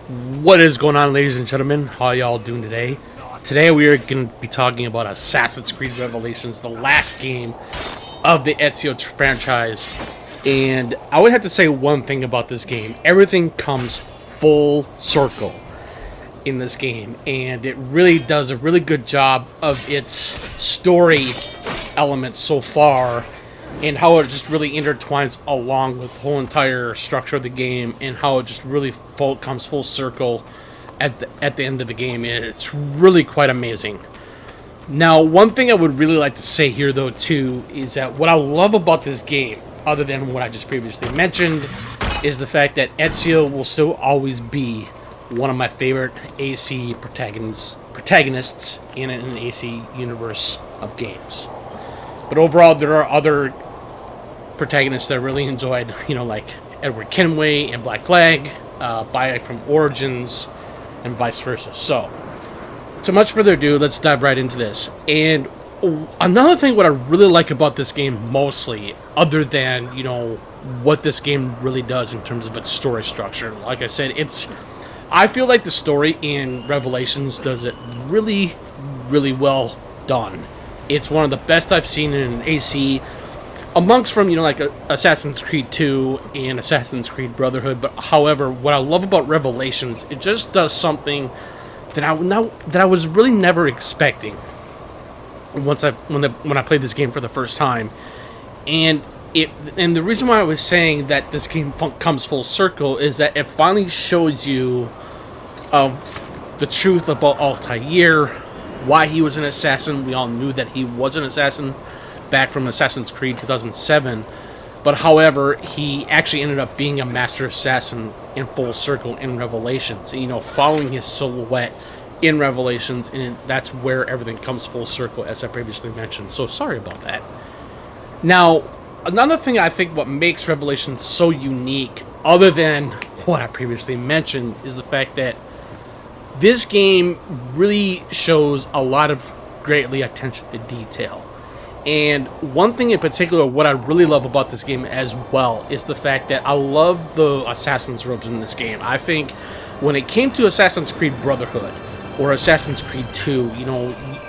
What is going on, ladies and gentlemen? How y'all doing today? Today we are going to be talking about Assassin's Creed Revelations, the last game of the Ezio franchise. And I would have to say one thing about this game. Everything comes full circle in this game, and it really does a really good job of its story elements so far, and how it just really intertwines along with the whole entire structure of the game, and how it just really comes full circle at the end of the game. And it's really quite amazing. Now, one thing I would really like to say here, though, too, is that what I love about this game, other than what I just previously mentioned, is the fact that Ezio will still always be one of my favorite AC protagonists in an AC universe of games. But overall, there are other protagonists that I really enjoyed, like Edward Kenway and Black Flag, Bayek from Origins, and vice versa. So, to much further ado, let's dive right into this. And another thing what I really like about this game mostly, other than, what this game really does in terms of its story structure, like I said, I feel like the story in Revelations does it really, really well done. It's one of the best I've seen in an AC, amongst from, like Assassin's Creed 2 and Assassin's Creed Brotherhood. But however, what I love about Revelations, it just does something that I was really never expecting when I played this game for the first time. And the reason why I was saying that this game comes full circle is that it finally shows you of the truth about Altair, why he was an assassin. We all knew that he was an assassin back from Assassin's Creed 2007, but however, he actually ended up being a master assassin in full circle in Revelations, following his silhouette in Revelations, and that's where everything comes full circle, as I previously mentioned. So sorry about that. Now, another thing I think what makes Revelations so unique, other than what I previously mentioned, is the fact that this game really shows a lot of greatly attention to detail. And one thing in particular, what I really love about this game as well, is the fact that I love the Assassin's robes in this game. I think when it came to Assassin's Creed Brotherhood or Assassin's Creed 2,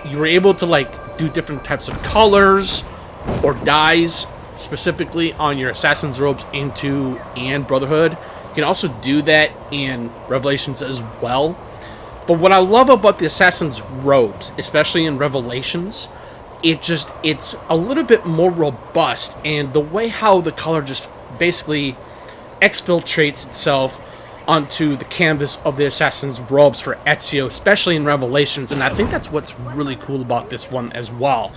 you were able to do different types of colors or dyes specifically on your Assassin's robes in 2 and Brotherhood. You can also do that in Revelations as well. But what I love about the Assassin's robes, especially in Revelations, it's a little bit more robust, and the way how the color just basically exfiltrates itself onto the canvas of the Assassin's robes for Ezio, especially in Revelations, and I think that's what's really cool about this one as well.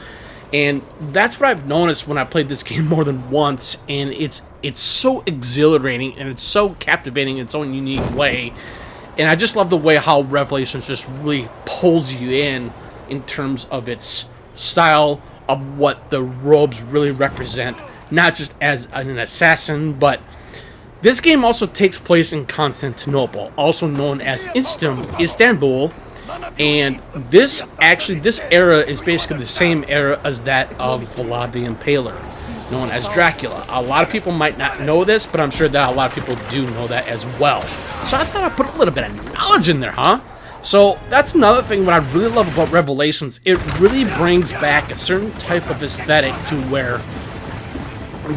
And that's what I've noticed when I played this game more than once, and it's so exhilarating, and it's so captivating in its own unique way. And I just love the way how Revelations just really pulls you in terms of its style of what the robes really represent, not just as an assassin, but this game also takes place in Constantinople, also known as Istanbul, and this era is basically the same era as that of Vlad the Impaler, known as Dracula. A lot of people might not know this, but I'm sure that a lot of people do know that as well. So I thought I'd put a little bit of knowledge in there, huh? So that's another thing what I really love about Revelations. It really brings back a certain type of aesthetic to where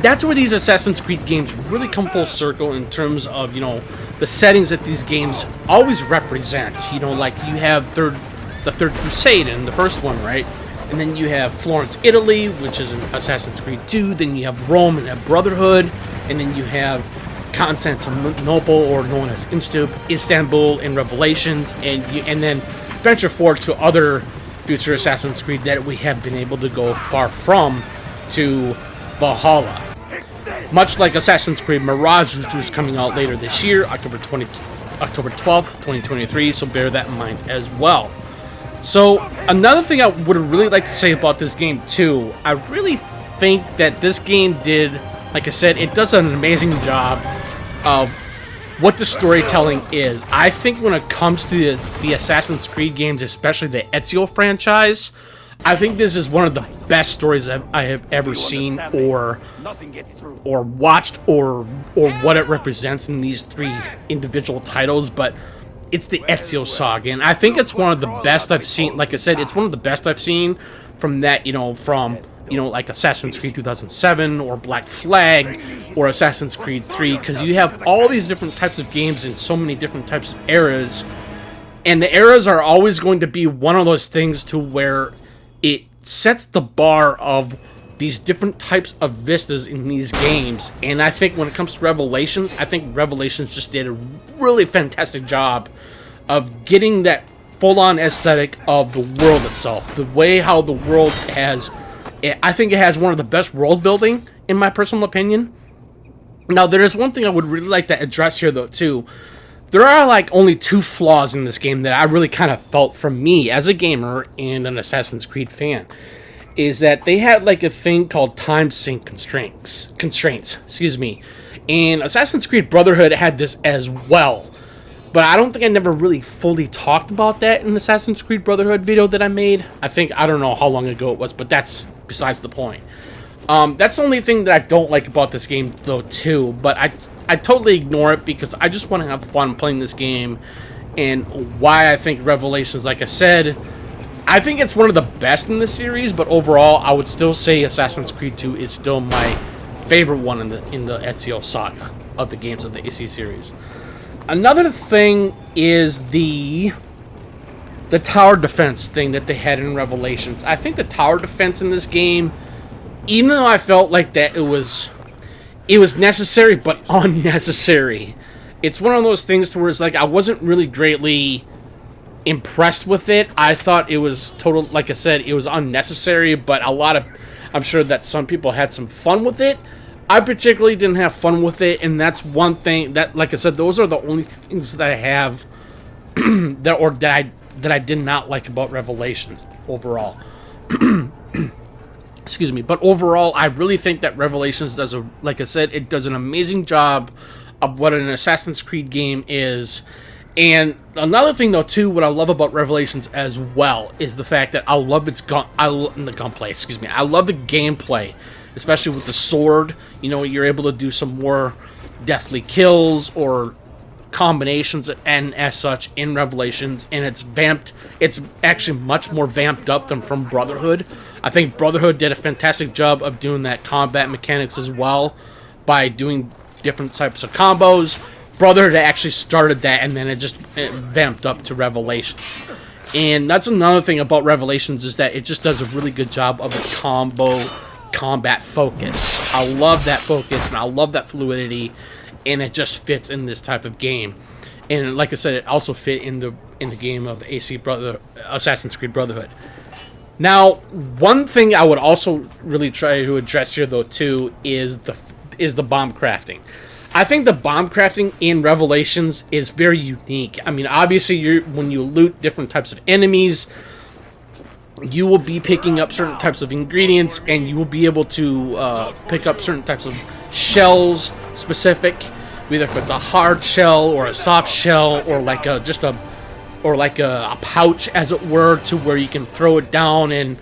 that's where these Assassin's Creed games really come full circle in terms of, the settings that these games always represent. Like you have the Third Crusade in the first one, right? And then you have Florence, Italy, which is in Assassin's Creed 2. Then you have Rome and Brotherhood. And then you have Constantinople, or known as Istanbul, in Revelations, and then venture forward to other future Assassin's Creed that we have been able to go far from, to Valhalla. Much like Assassin's Creed Mirage, which was coming out later this year, October 12th, 2023, so bear that in mind as well. So, another thing I would really like to say about this game, too, I really think that this game did, like I said, it does an amazing job of what the storytelling is. I think when it comes to the Assassin's Creed games, especially the Ezio franchise, I think this is one of the best stories I have ever seen or watched, or what it represents in these three individual titles. But it's the Ezio Saga, and I think it's one of the best I've seen. Like I said, it's one of the best I've seen from that, like Assassin's Creed 2007 or Black Flag or Assassin's Creed 3, because you have all these different types of games in so many different types of eras, and the eras are always going to be one of those things to where it sets the bar of these different types of vistas in these games. And I think when it comes to Revelations, I think Revelations just did a really fantastic job of getting that full-on aesthetic of the world itself. The way how the world has... I think it has one of the best world building, in my personal opinion. Now, there is one thing I would really like to address here, though, too. There are, like, only 2 flaws in this game that I really kind of felt from me as a gamer and an Assassin's Creed fan. Is that they had, like, a thing called time sync constraints, and Assassin's Creed Brotherhood had this as well. But I don't think I never really fully talked about that in the Assassin's Creed Brotherhood video that I made. I don't know how long ago it was, but that's besides the point. That's the only thing that I don't like about this game, though, too. But I totally ignore it because I just want to have fun playing this game. And why I think Revelations, like I said, I think it's one of the best in the series. But overall, I would still say Assassin's Creed 2 is still my favorite one in the Ezio Saga of the games of the AC series. Another thing is the tower defense thing that they had in Revelations. I think the tower defense in this game, even though I felt like that it was necessary but unnecessary. It's one of those things to where it's like I wasn't really greatly impressed with it. I thought it was like I said, it was unnecessary, but I'm sure that some people had some fun with it. I particularly didn't have fun with it, and that's one thing that, like I said, those are the only things that I have that I did not like about Revelations overall. Excuse me, but overall, I really think that Revelations like I said, it does an amazing job of what an Assassin's Creed game is. And another thing, though, too, what I love about Revelations as well is the fact that I love the gunplay. Excuse me, I love the gameplay. Especially with the sword, you're able to do some more deathly kills or combinations and as such in Revelations, and it's actually much more vamped up than from Brotherhood. I think Brotherhood did a fantastic job of doing that combat mechanics as well by doing different types of combos. Brotherhood actually started that, and then it vamped up to Revelations. And that's another thing about Revelations is that it just does a really good job of its combat focus. I love that focus and I love that fluidity, and it just fits in this type of game. And like I said, it also fit in the game of Assassin's Creed Brotherhood. Now, one thing I would also really try to address here, though, too, is the bomb crafting. I think the bomb crafting in Revelations is very unique. I mean, obviously, when you loot different types of enemies, you will be picking up certain types of ingredients, and you will be able to pick up certain types of shells, specific, whether if it's a hard shell or a soft shell or like a pouch, as it were, to where you can throw it down and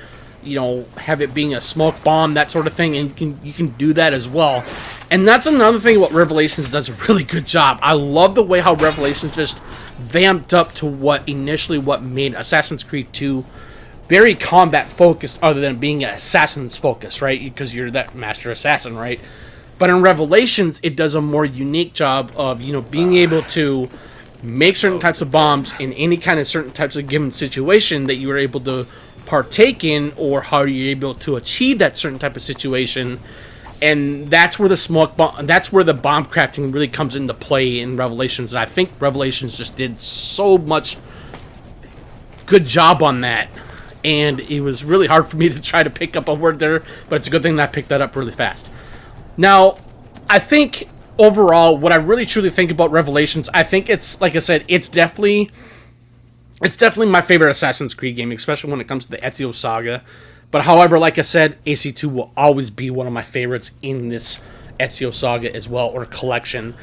have it being a smoke bomb, that sort of thing, and you can do that as well. And that's another thing what Revelations does a really good job. I love the way how Revelations just vamped up to what made Assassin's Creed 2 very combat focused, other than being an assassin's focus, right? Because you're that master assassin, right? But in Revelations, it does a more unique job of, being able to make certain types of bombs in any kind of certain types of given situation that you are able to partake in, or how you're able to achieve that certain type of situation. And that's where that's where the bomb crafting really comes into play in Revelations. And I think Revelations just did so much good job on that. And it was really hard for me to try to pick up a word there, but it's a good thing that I picked that up really fast. Now, I think overall, what I really truly think about Revelations, I think it's, like I said, it's definitely my favorite Assassin's Creed game, especially when it comes to the Ezio Saga. But however, like I said, AC2 will always be one of my favorites in this Ezio Saga as well, or collection.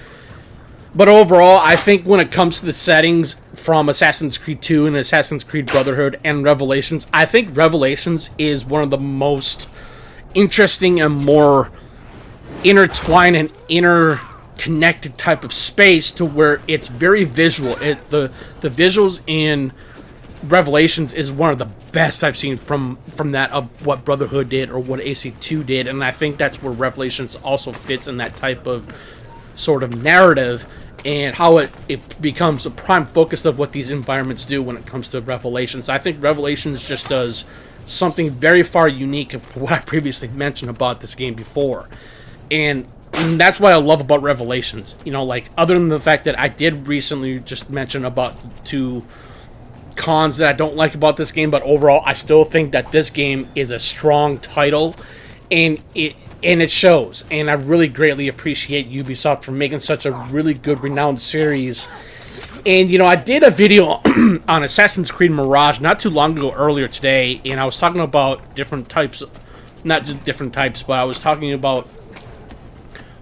But overall, I think when it comes to the settings from Assassin's Creed 2 and Assassin's Creed Brotherhood and Revelations, I think Revelations is one of the most interesting and more intertwined and connected type of space to where it's very visual. The visuals in Revelations is one of the best I've seen from that of what Brotherhood did or what AC2 did, and I think that's where Revelations also fits in that type of sort of narrative, and how it becomes a prime focus of what these environments do when it comes to Revelations. I think Revelations just does something very far unique of what I previously mentioned about this game before, and that's what I love about Revelations. You know, like, other than the fact that I did recently just mention about 2 cons that I don't like about this game, but overall I still think that this game is a strong title, and it shows, and I really greatly appreciate Ubisoft for making such a really good, renowned series. And, you know, I did a video on Assassin's Creed Mirage not too long ago, earlier today, and I was talking about different types, not just different types, but I was talking about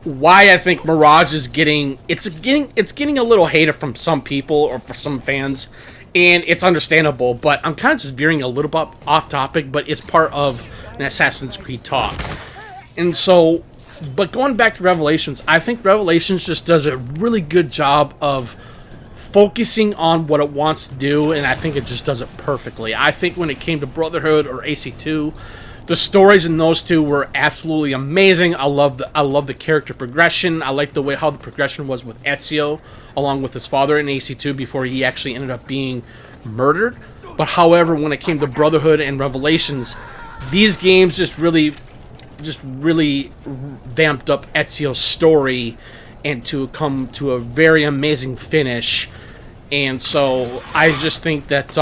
why I think Mirage is getting a little hated from some people or for some fans, and it's understandable, but I'm kind of just veering a little bit off topic, but it's part of an Assassin's Creed talk. And so, but going back to Revelations, I think Revelations just does a really good job of focusing on what it wants to do, and I think it just does it perfectly. I think when it came to Brotherhood or AC2, the stories in those 2 were absolutely amazing. I love the character progression. I like the way how the progression was with Ezio, along with his father in AC2 before he actually ended up being murdered. But however, when it came to Brotherhood and Revelations, these games just really vamped up Ezio's story and to come to a very amazing finish. And so I just think that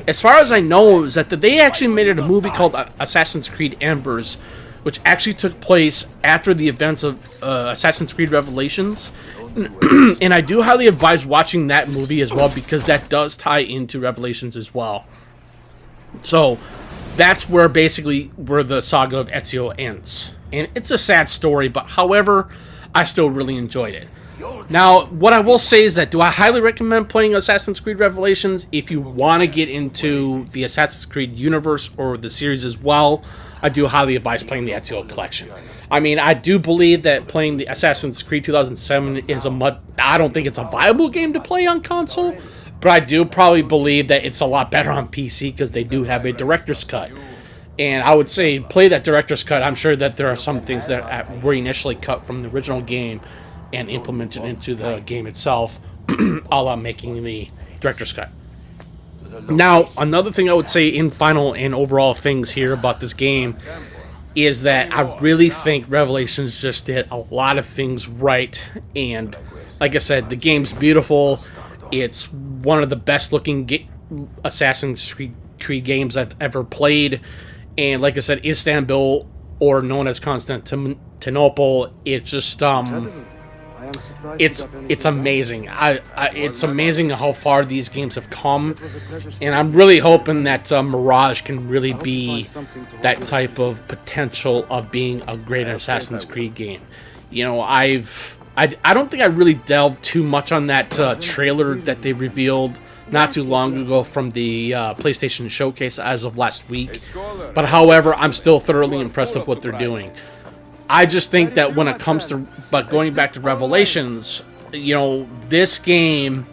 as far as I know, is that they actually made it a movie called Assassin's Creed Embers, which actually took place after the events of Assassin's Creed Revelations. And I do highly advise watching that movie as well, because that does tie into Revelations as well. So that's where the saga of Ezio ends. And it's a sad story, but however, I still really enjoyed it. Now, what I will say is that, do I highly recommend playing Assassin's Creed Revelations? If you want to get into the Assassin's Creed universe or the series as well, I do highly advise playing the Ezio Collection. I mean, I do believe that playing the Assassin's Creed 2007 is I don't think it's a viable game to play on console, but I do probably believe that it's a lot better on PC because they do have a director's cut. And I would say play that director's cut. I'm sure that there are some things that were initially cut from the original game and implemented into the game itself, a la making the director's cut. Now, another thing I would say in final and overall things here about this game is that I really think Revelations just did a lot of things right. And like I said, the game's beautiful. It's one of the best looking Assassin's Creed games I've ever played. And like I said, Istanbul, or known as Constantinople, it's just it's amazing. It's amazing how far these games have come, and I'm really hoping that Mirage can really be that type of potential of being a great Assassin's Creed game. You know, I don't think I really delved too much on that trailer that they revealed not too long ago from the PlayStation Showcase as of last week. But however, I'm still thoroughly impressed with what they're doing. I just think that when it comes to, but going back to Revelations, you know, this game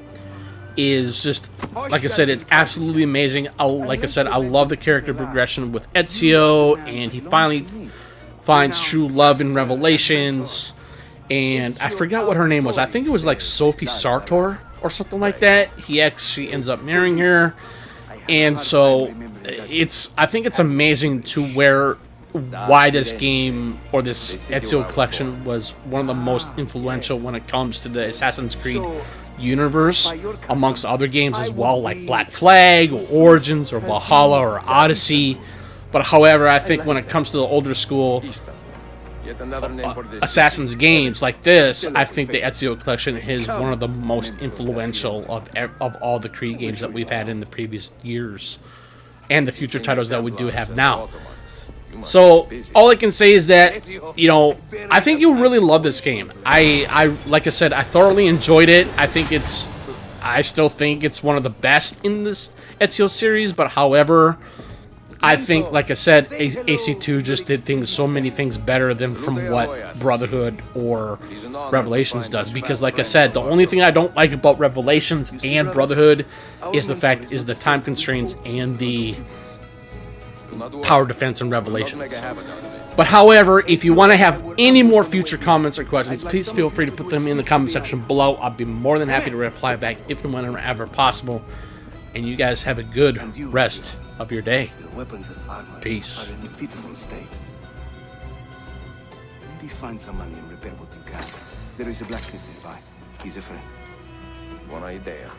is just, like I said, it's absolutely amazing. Like I said, I love the character progression with Ezio, and he finally finds true love in Revelations. And I forgot what her name was. I think it was like Sophie Sartor or something like that. He actually ends up marrying her. And so I think it's amazing to why this game, or this Ezio collection, was one of the most influential when it comes to the Assassin's Creed universe, amongst other games as well, like Black Flag, or Origins, or Valhalla, or Odyssey. But however, I think when it comes to the older school Assassin's games like this, I think the Ezio collection is one of the most influential of all the Creed games that we've had in the previous years, and the future titles that we do have now. So all I can say is that, you know, I think you'll really love this game. I like I said, I thoroughly enjoyed it. I still think it's one of the best in this Ezio series, but however, I think, like I said, AC2 just did so many things better than from what Brotherhood or Revelations does. Because, like I said, the only thing I don't like about Revelations and Brotherhood is the time constraints and the tower defense in Revelations. But however, if you want to have any more future comments or questions, please feel free to put them in the comment section below. I'll be more than happy to reply back if and whenever possible. And you guys have a good rest of your day. Peace. Maybe find some money and repair what you can. There is a blacksmith nearby. He's a friend. Buona idea.